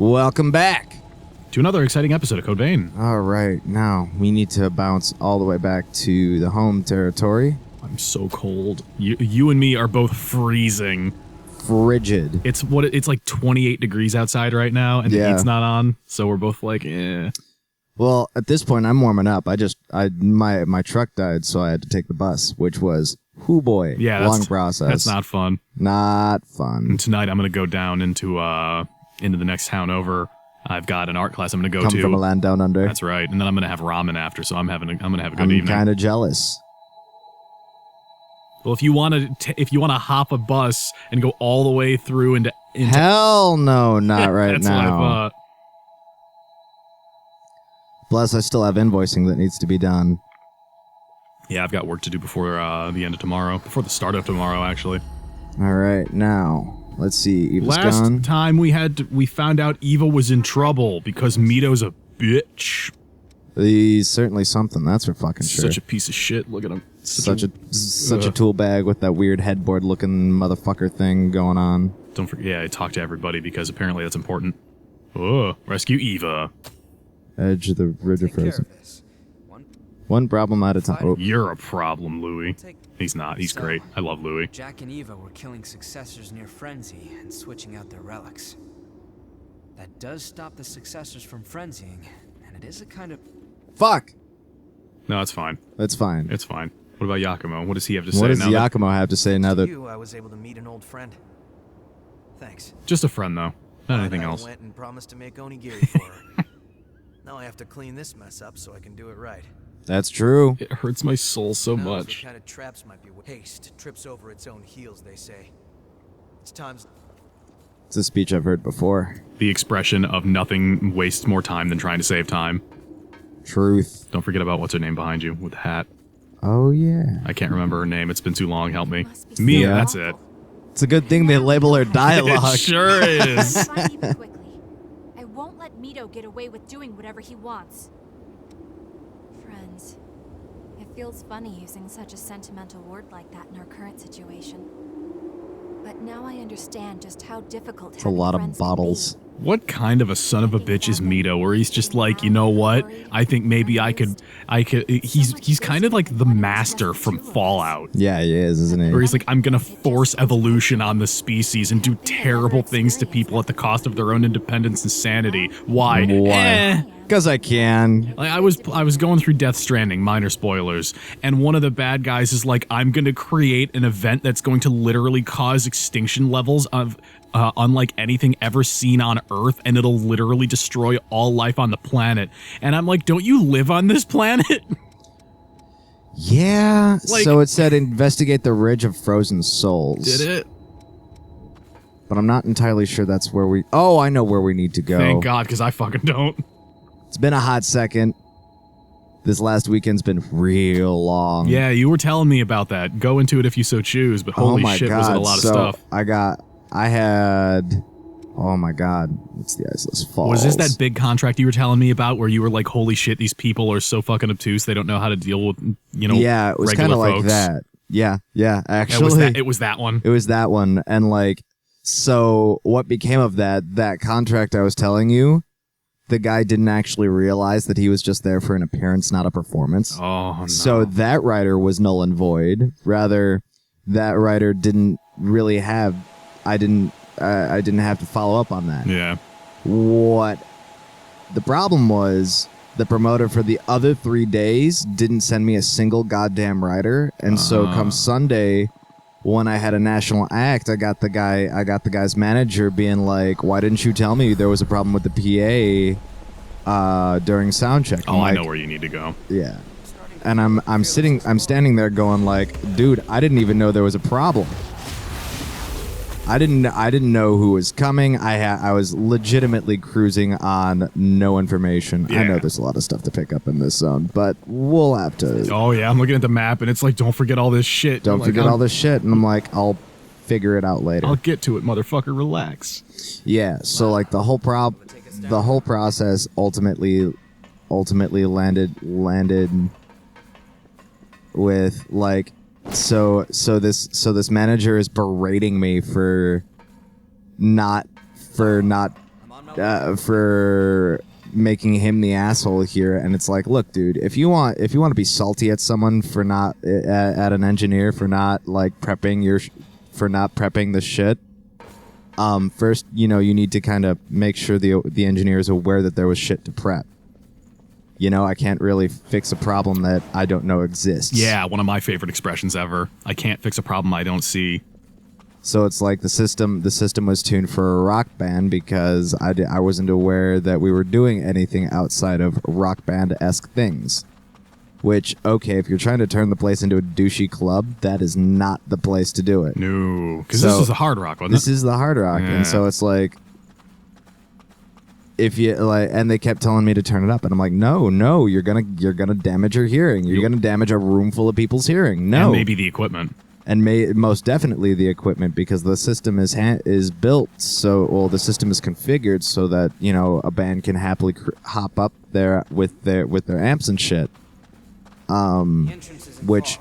Welcome back to another exciting episode of Code Vein. All right, now we need to bounce all the way back to the home territory. I'm so cold. You and me are both freezing. Frigid. It's like 28 degrees outside right now, and the heat's not on, so we're both like, eh. Well, at this point, I'm warming up. My truck died, so I had to take the bus, which was, boy, long process. That's not fun. Not fun. And tonight, I'm gonna go down into the next town over. I've got an art class I'm gonna go to. Come from a land down under. That's right, and then I'm gonna have ramen after. So I'm gonna have a good evening. I'm kind of jealous. Well, if you want to hop a bus and go all the way through into hell no, not right that's now. What I thought. Plus, I still have invoicing that needs to be done. Yeah, I've got work to do before the end of tomorrow, before the start of tomorrow, actually. All right, now let's see. Eva's Last gone. time we found out Eva was in trouble because Mito's a bitch. He's certainly something. That's for fucking sure. Such a piece of shit. Look at him. Such a tool bag with that weird headboard-looking motherfucker thing going on. Don't forget. Yeah, I talk to everybody because apparently that's important. Oh, rescue Eva. Edge of the ridge of frozen. One problem at a time. Oh. You're a problem, Louis. He's not. He's great. I love Louis. Jack and Eva were killing successors near Frenzy and switching out their relics. That does stop the successors from frenzying, and it is a kind of... Fuck! No, it's fine. That's fine. It's fine. What about Yakumo? What does he have to say? What does Yakumo have to say now that... I was able to meet an old friend. Thanks. Just a friend, though. Not anything else. I went and promised to make onigiri for her. Now I have to clean this mess up so I can do it right. That's true. It hurts my soul so much. What kind of traps might be haste trips over its own heels, they say. It's times... It's a speech I've heard before. The expression of nothing wastes more time than trying to save time. Truth. Don't forget about what's her name behind you with the hat. Oh, yeah. I can't remember her name. It's been too long. Help me. Mia, that's it. It's a good thing they label her dialogue. It sure is. I won't let Mito get away with doing whatever he wants. Friends. It feels funny using such a sentimental word like that in our current situation. But now I understand just how difficult it's a lot of bottles. What kind of a son of a bitch is Mito, where he's just like, you know what? I think maybe I could, he's kind of like the master from Fallout. Yeah, he is, isn't he? Where he's like, I'm gonna force evolution on the species and do terrible things to people at the cost of their own independence and sanity. Why? Because I can. Like, I was going through Death Stranding, minor spoilers, and one of the bad guys is like, I'm gonna create an event that's going to literally cause extinction levels of unlike anything ever seen on Earth, and it'll literally destroy all life on the planet. And I'm like, don't you live on this planet? Yeah. Like, so it said investigate the Ridge of Frozen Souls. Did it? But I'm not entirely sure that's where we... Oh, I know where we need to go. Thank God, because I fucking don't. It's been a hot second. This last weekend's been real long. Yeah, you were telling me about that. Go into it if you so choose, but holy shit, was it a lot of stuff. I had... Oh my God, it's the Iceless Falls. Was this that big contract you were telling me about where you were like, holy shit, these people are so fucking obtuse, they don't know how to deal with, you know, yeah, it was kind of like that. Yeah, actually. It was that one. It was that one, and like, so what became of that contract I was telling you, the guy didn't actually realize that he was just there for an appearance, not a performance. Oh, no. So that writer was null and void. Rather, that writer didn't really have... I didn't have to follow up on that. Yeah. What the problem was, the promoter for the other 3 days didn't send me a single goddamn writer, and so come Sunday, when I had a national act, I got the guy's manager being like, "Why didn't you tell me there was a problem with the PA during sound check?" Oh, I know where you need to go. Yeah. And I'm standing there going like, "Dude, I didn't even know there was a problem. I didn't know who was coming. I was legitimately cruising on no information. Yeah. I know there's a lot of stuff to pick up in this zone, but we'll have to... Oh yeah, I'm looking at the map and it's like, don't forget all this shit. Don't forget all this shit. And I'm like, I'll figure it out later. I'll get to it, motherfucker. Relax. Yeah, so like the whole process ultimately landed with like... So this manager is berating me for not for making him the asshole here. And it's like, look, dude, if you want to be salty at someone for not at an engineer for not like prepping the shit. First, you need to kind of make sure the engineer is aware that there was shit to prep. I can't really fix a problem that I don't know exists. Yeah, one of my favorite expressions ever. I can't fix a problem I don't see. So it's like the system was tuned for a rock band because I wasn't aware that we were doing anything outside of rock band-esque things. Which, okay, if you're trying to turn the place into a douchey club, that is not the place to do it. No, because this is the Hard Rock, wasn't it? This is the Hard Rock, Yeah. and so it's like, if you like, and they kept telling me to turn it up, and I'm like, no, you're gonna damage your hearing. You're gonna damage a room full of people's hearing. No, And maybe the equipment. And most definitely the equipment, because the system is built so, well, the system is configured so that a band can happily hop up there with their amps and shit. Which,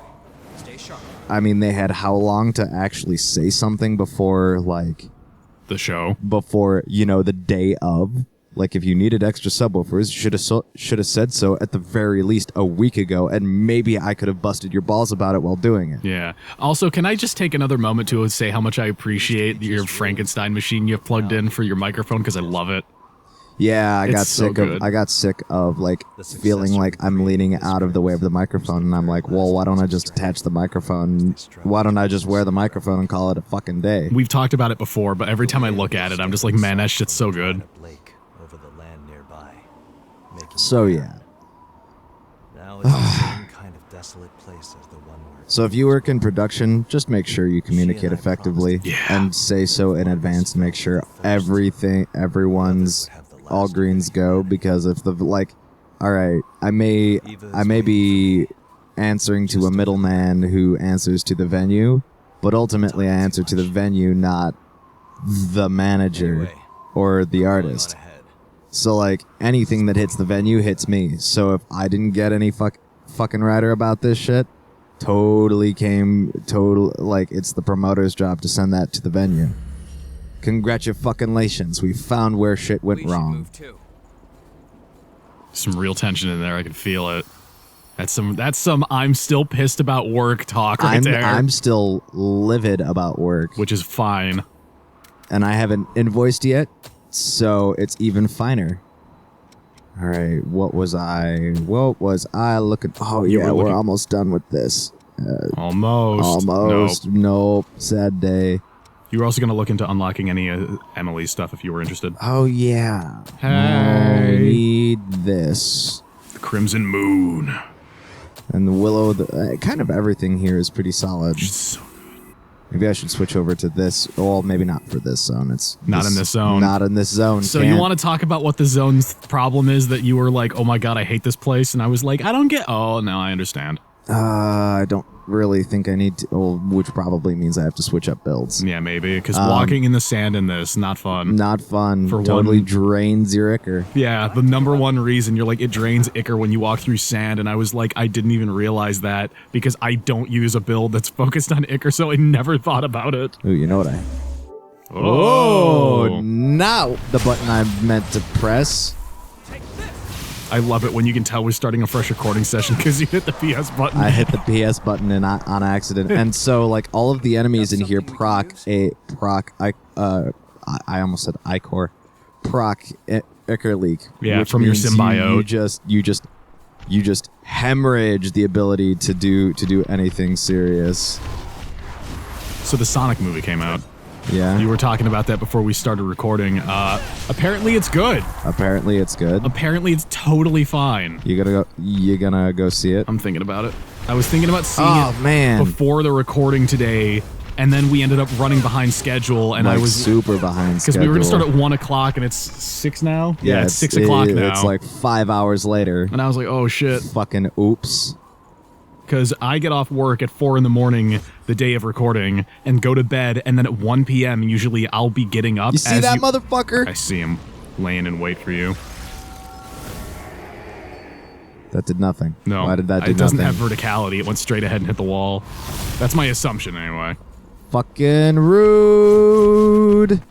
I mean, they had how long to actually say something before, like, The show. before the day of. Like, if you needed extra subwoofers, you should have said so at the very least a week ago, and maybe I could have busted your balls about it while doing it. Yeah. Also, can I just take another moment to say how much I appreciate your Frankenstein machine you plugged in for your microphone, because I love it. Yeah, I got so good. sick of like feeling like I'm leaning out of the way of the microphone, and I'm like, well, why don't I just attach the microphone? Why don't I just wear the microphone and call it a fucking day? We've talked about it before, but every time I look at it, I'm just like, man, that shit's so good. So yeah. Now it's the same kind of desolate place as the one where So if you work in production, just make sure you communicate effectively Yeah. and say so in advance to make sure everyone's all greens go, because if all right, I may be answering to a middleman who answers to the venue, but ultimately I answer to the venue, not the manager or the artist. So, like, anything that hits the venue hits me. So if I didn't get any fucking rider about this shit, it's the promoter's job to send that to the venue. Congratulations, we found where shit went wrong. Some real tension in there. I can feel it. That's some I'm still pissed about work talk there. I'm still livid about work. Which is fine. And I haven't invoiced yet, so it's even finer. All right, what was I looking? Oh yeah, we're almost done with this. Almost. Nope. Sad day. You were also going to look into unlocking any Emily's stuff if you were interested. Oh yeah. Hey. Need this. The Crimson Moon. And the Willow. Kind of everything here is pretty solid. Maybe I should switch over to this. Well, maybe not for this zone. It's Not in this zone. Not in this zone. So you want to talk about what the zone's problem is, that you were like, oh my god, I hate this place, and I was like, I don't get. Oh, no, I understand. I don't really think I need to. Well, which probably means I have to switch up builds. Yeah, maybe, because walking in the sand in this, not fun. Not fun. For totally one- drains your ichor. Yeah, the number one reason you're like, it drains ichor when you walk through sand, and I was like, I didn't even realize that because I don't use a build that's focused on ichor, so I never thought about it. Ooh, you know what I... Oh, now the button I meant to press. I love it when you can tell we're starting a fresh recording session because you hit the PS button. I hit the PS button and on accident, and so like all of the enemies in here I almost said Icor, proc ichor leak. Yeah, which from your means symbiote. You just hemorrhage the ability to do anything serious. So the Sonic movie came out. Yeah. You were talking about that before we started recording. Apparently it's good. Apparently it's good. Apparently it's totally fine. You gonna go see it? I'm thinking about it. I was thinking about seeing Oh, it man. before the recording today, and then we ended up running behind schedule, and Like I was super behind because we were going to start at 1 o'clock, and it's 6 now. Yeah, it's 6 o'clock now. It's like 5 hours later. And I was like, oh shit, Fucking oops. because I get off work at 4 in the morning the day of recording and go to bed, and then at 1 p.m. usually I'll be getting up. You see that motherfucker? I see him laying in wait for you. That did nothing. No, Why did that do it doesn't nothing? have verticality. It went straight ahead and hit the wall. That's my assumption, anyway. Fucking rude.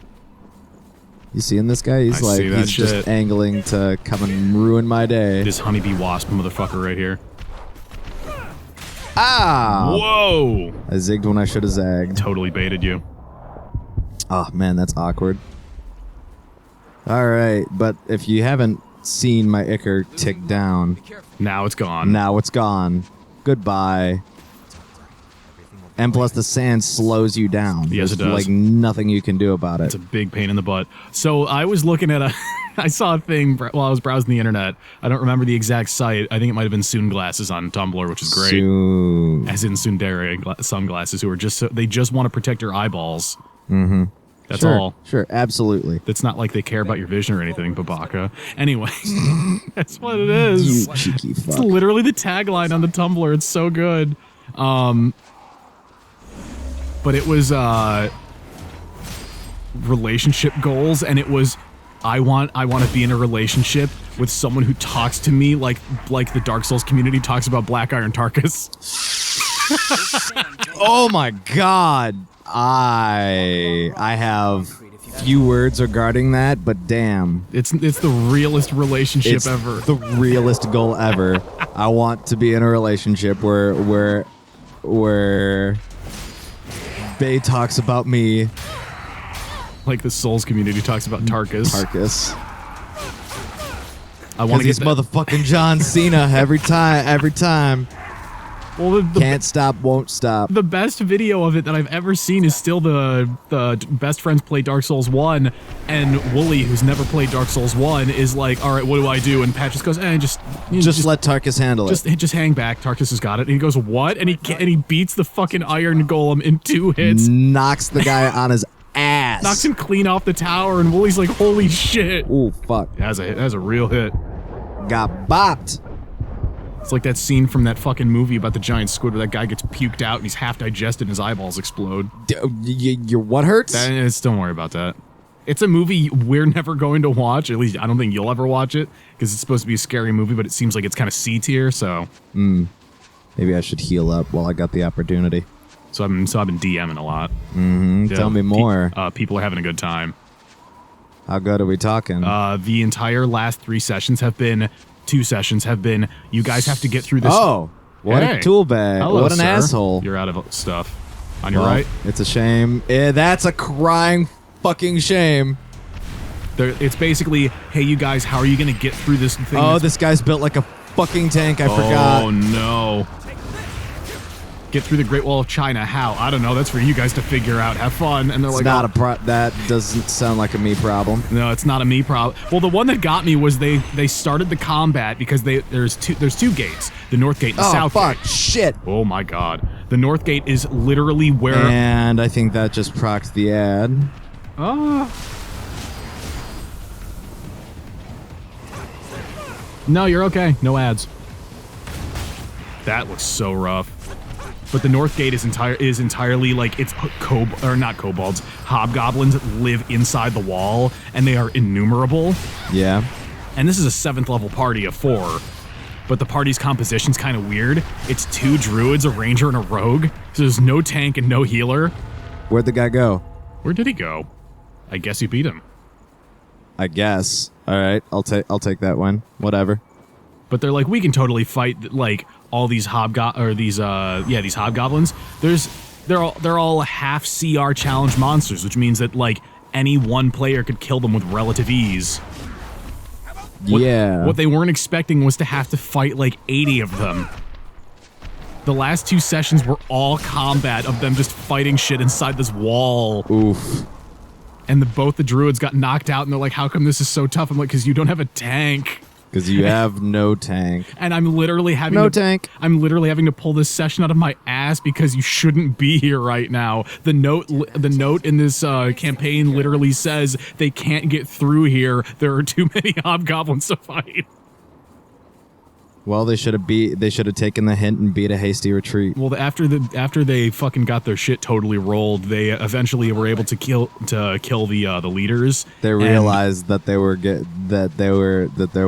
You seeing this guy? He's I see that he's shit. just angling to come and ruin my day. This honeybee wasp motherfucker right here. Ah! Whoa! I zigged when I should have zagged. Totally baited you. Oh, man, that's awkward. All right, but if you haven't seen my ichor tick down, Now it's gone. now it's gone. Goodbye. And plus, the sand slows you down. Yes, it There's, does. like, nothing you can do about it. It's a big pain in the butt. So I was looking at I saw a thing while I was browsing the internet. I don't remember the exact site. I think it might have been Soon Glasses on Tumblr, which is great. Soon. As in Tsundere sunglasses, who are they just want to protect your eyeballs. Mm-hmm. That's Sure, all. Sure, absolutely. It's not like they care about your vision or anything, Babaka. Anyway, that's what it is. You cheeky It's fuck. literally the tagline on the Tumblr. It's so good. But it was relationship goals, and it was I want to be in a relationship with someone who talks to me like the Dark Souls community talks about Black Iron Tarkus. Oh my god. I have few words regarding that, but damn. It's the realest relationship It's ever. the realest goal ever. I want to be in a relationship where Bay talks about me. Like the Souls community talks about Tarkus. Tarkus. I want to Because get he's motherfucking John Cena every time. Well, Can't stop, won't stop. the best video of it that I've ever seen is still the best friends play Dark Souls 1, and Wooly, who's never played Dark Souls 1, is like, all right, what do I do? And Pat just goes, Just let Tarkus handle it. just hang back. Tarkus has got it. And he goes, what? And he beats the fucking Iron Golem in 2 hits. Knocks the guy on his ass. Knocks him clean off the tower, and Wooly's like, holy shit. Ooh, fuck. It has a real hit. Got bopped. It's like that scene from that fucking movie about the giant squid where that guy gets puked out and he's half digested and his eyeballs explode. Your what hurts? Don't worry about that. It's a movie we're never going to watch. At least I don't think you'll ever watch it because it's supposed to be a scary movie, but it seems like it's kind of C tier. So, Maybe I should heal up while I got the opportunity. I've been DMing a lot. Tell me more. People are having a good time. How good are we talking? The entire last 2 sessions have been. You guys have to get through this. Oh, what Hey. a tool bag. Hello, What an sir. asshole. You're out of stuff. On your Well, right. It's a shame. That's a crying fucking shame. It's basically, hey, you guys, how are you going to get through this thing? Oh, this guy's built like a fucking tank. I forgot. Oh, no. Get through the Great Wall of China. How? I don't know. That's for you guys to figure out. Have fun. And they're It's like, not oh, that doesn't sound like a me problem. no, it's not a me problem. Well, the one that got me was they started the combat because there's two gates. The North Gate and the Oh, South fuck. Gate. Shit. Oh, my God. The North Gate is literally where... And I think that just procced the ad. No, you're okay. No ads. That looks so rough. But the North Gate is entirely like it's not kobolds. Hobgoblins live inside the wall, and they are innumerable. Yeah. And this is a 7th level party of 4. But the party's composition's kind of weird. It's 2 druids, a ranger, and a rogue. So there's no tank and no healer. Where'd the guy go? Where did he go? I guess you beat him. I guess. All right. I'll take that one. Whatever. But they're like, we can totally fight like all these these hobgoblins. They're all half CR challenge monsters, which means that like any one player could kill them with relative ease. What they weren't expecting was to have to fight like 80 of them. The last 2 sessions were all combat of them just fighting shit inside this wall. Oof. And both the druids got knocked out, and they're like, how come this is so tough? I'm like, because you don't have a tank. Because you have no tank. And I'm literally having I'm literally having to pull this session out of my ass because you shouldn't be here right now. The note in this campaign literally says they can't get through here. There are too many hobgoblins to fight. Well, they should have taken the hint and beat a hasty retreat. Well, after they fucking got their shit totally rolled, they eventually were able to kill the leaders. They realized that there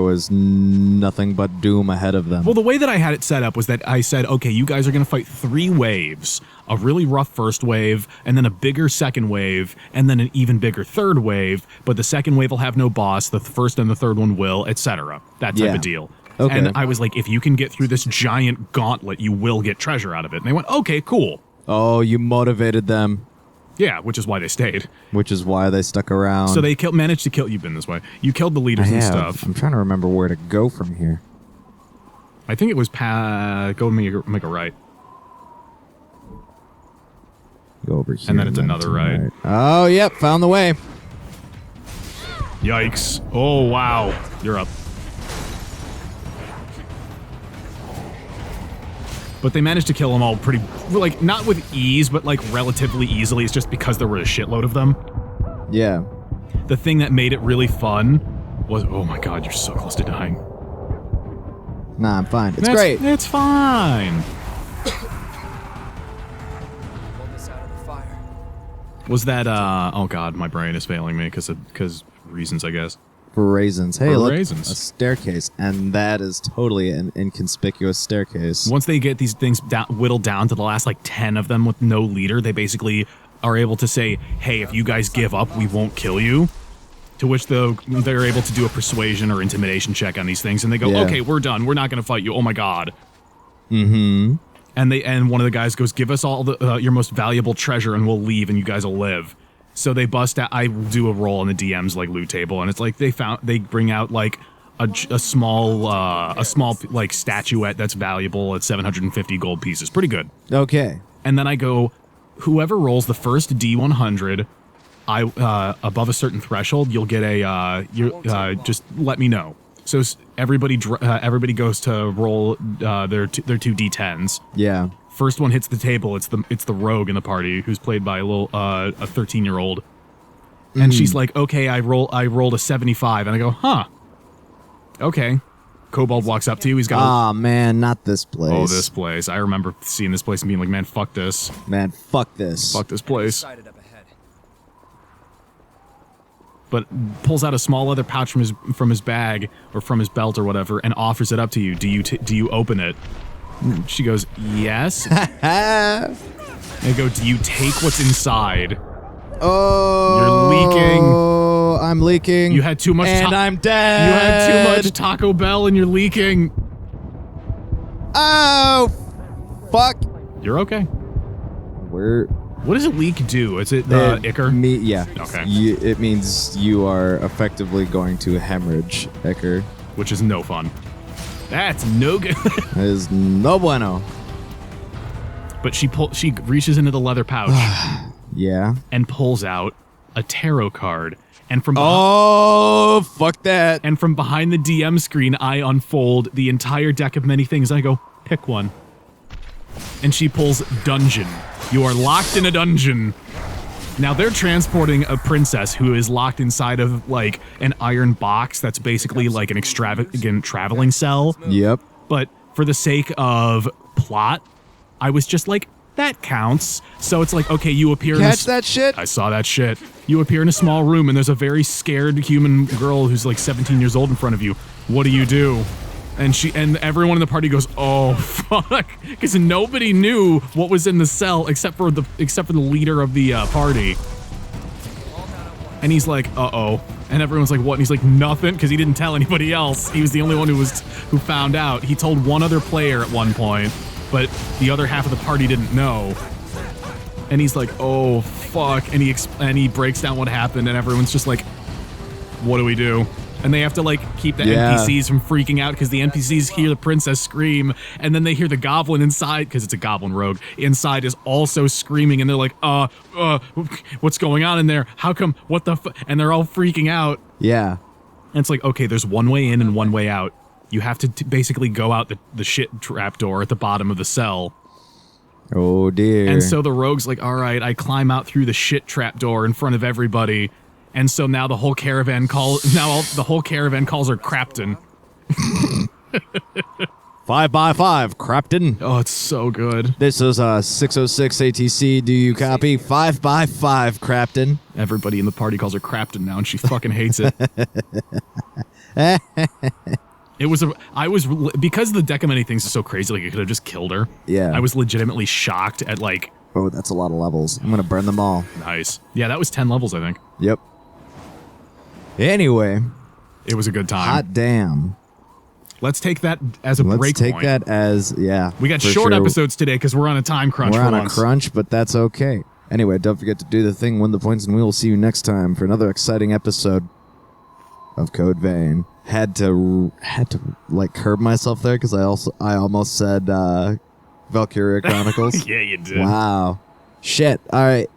was nothing but doom ahead of them. Well, the way that I had it set up was that I said, okay, you guys are going to fight 3 waves a really rough first wave, and then a bigger second wave, and then an even bigger third wave, but the second wave will have no boss, the first and the third one will, etc. That type of deal. Okay. And I was like, if you can get through this giant gauntlet, you will get treasure out of it. And they went, okay, cool. Oh, you motivated them. Yeah, which is why they stayed. Which is why they stuck around. So they managed to kill. You've been this way. You killed the leaders and stuff. I'm trying to remember where to go from here. I think it was go make a right. Go over here. And then it's another right. Oh, yep. Found the way. Yikes. Oh, wow. You're up. But they managed to kill them all pretty, like, not with ease, but, like, relatively easily. It's just because there were a shitload of them. Yeah. The thing that made it really fun was, oh my god, you're so close to dying. Nah, I'm fine. It's great. It's fine. Was that, oh god, my brain is failing me because reasons, I guess. For raisins. Hey, For look, raisins. a staircase. And that is totally an inconspicuous staircase. Once they get these things whittled down to the last, like, 10 of them with no leader, they basically are able to say, hey, if you guys give up, we won't kill you. To which they're able to do a persuasion or intimidation check on these things, and they go, okay, we're done. We're not going to fight you. Oh my god. Mm-hmm. And one of the guys goes, give us all your most valuable treasure and we'll leave and you guys will live. So they bust out, I do a roll on the DM's like loot table, and it's like they bring out like a small like statuette that's valuable at 750 gold pieces. Pretty good. Okay. And then I go, whoever rolls the first D100, above a certain threshold, you'll get just let me know. So everybody goes to roll their two D10s. Yeah. First one hits the table. It's the rogue in the party who's played by a 13-year-old, and she's like, "Okay, I rolled a 75," and I go, "Huh, okay." Kobold walks up to you. He's got. Ah, man, not this place. Oh, this place. I remember seeing this place and being like, "Man, fuck this. Man, fuck this. Fuck this place." But pulls out a small leather pouch from his bag or from his belt or whatever, and offers it up to you. Do you open it? She goes, yes. And I go, do you take what's inside? Oh, you're leaking. Oh, I'm leaking. You had too much. And I'm dead. You had too much Taco Bell, and you're leaking. Oh, fuck. You're okay. What does a leak do? Is it ichor? Yeah. Okay. It means you are effectively going to hemorrhage, ichor. Which is no fun. That's no good. That is no bueno. But she reaches into the leather pouch. Yeah. And pulls out a tarot card. And from fuck that. And from behind the DM screen, I unfold the entire deck of many things. I go, pick one. And she pulls dungeon. You are locked in a dungeon. Now they're transporting a princess who is locked inside of like an iron box that's basically like an extravagant traveling cell. Yep. But for the sake of plot, I was just like, that counts. So it's like, okay, you appear Catch that shit? I saw that shit. You appear in a small room and there's a very scared human girl who's like 17 years old in front of you. What do? And everyone in the party goes, oh fuck, because nobody knew what was in the cell except for the leader of the party. And he's like, uh-oh. And everyone's like, what? And he's like, nothing, because he didn't tell anybody else. He was the only one who found out. He told one other player at one point, but the other half of the party didn't know. And he's like, oh fuck, and he breaks down what happened, and everyone's just like, what do we do? And they have to, like, keep the NPCs from freaking out because the NPCs hear the princess scream, and then they hear the goblin inside, because it's a goblin rogue, inside is also screaming, and they're like, what's going on in there? How come? What the And they're all freaking out. Yeah. And it's like, okay, there's one way in and one way out. You have to basically go out the shit trapdoor at the bottom of the cell. Oh, dear. And so the rogue's like, all right, I climb out through the shit trapdoor in front of everybody. And so now the whole caravan calls her Crapton. 5x5, Crapton. Oh, it's so good. This is 606 ATC. Do you copy? 5x5, Crapton. Everybody in the party calls her Crapton now, and she fucking hates it. Because the deck of many things is so crazy, like, I could have just killed her. Yeah. I was legitimately shocked at, like, Oh, that's a lot of levels. I'm going to burn them all. Nice. Yeah, that was 10 levels, I think. Yep. Anyway. It was a good time. Hot damn. Let's take that as a break Let's take point. that as, yeah. We got for short sure. episodes today because we're on a time crunch We're for on once. a crunch, but that's okay. Anyway, don't forget to do the thing, win the points, and we will see you next time for another exciting episode of Code Vein. Had to like curb myself there because I almost said Valkyria Chronicles. Yeah, you did. Wow. Shit. All right.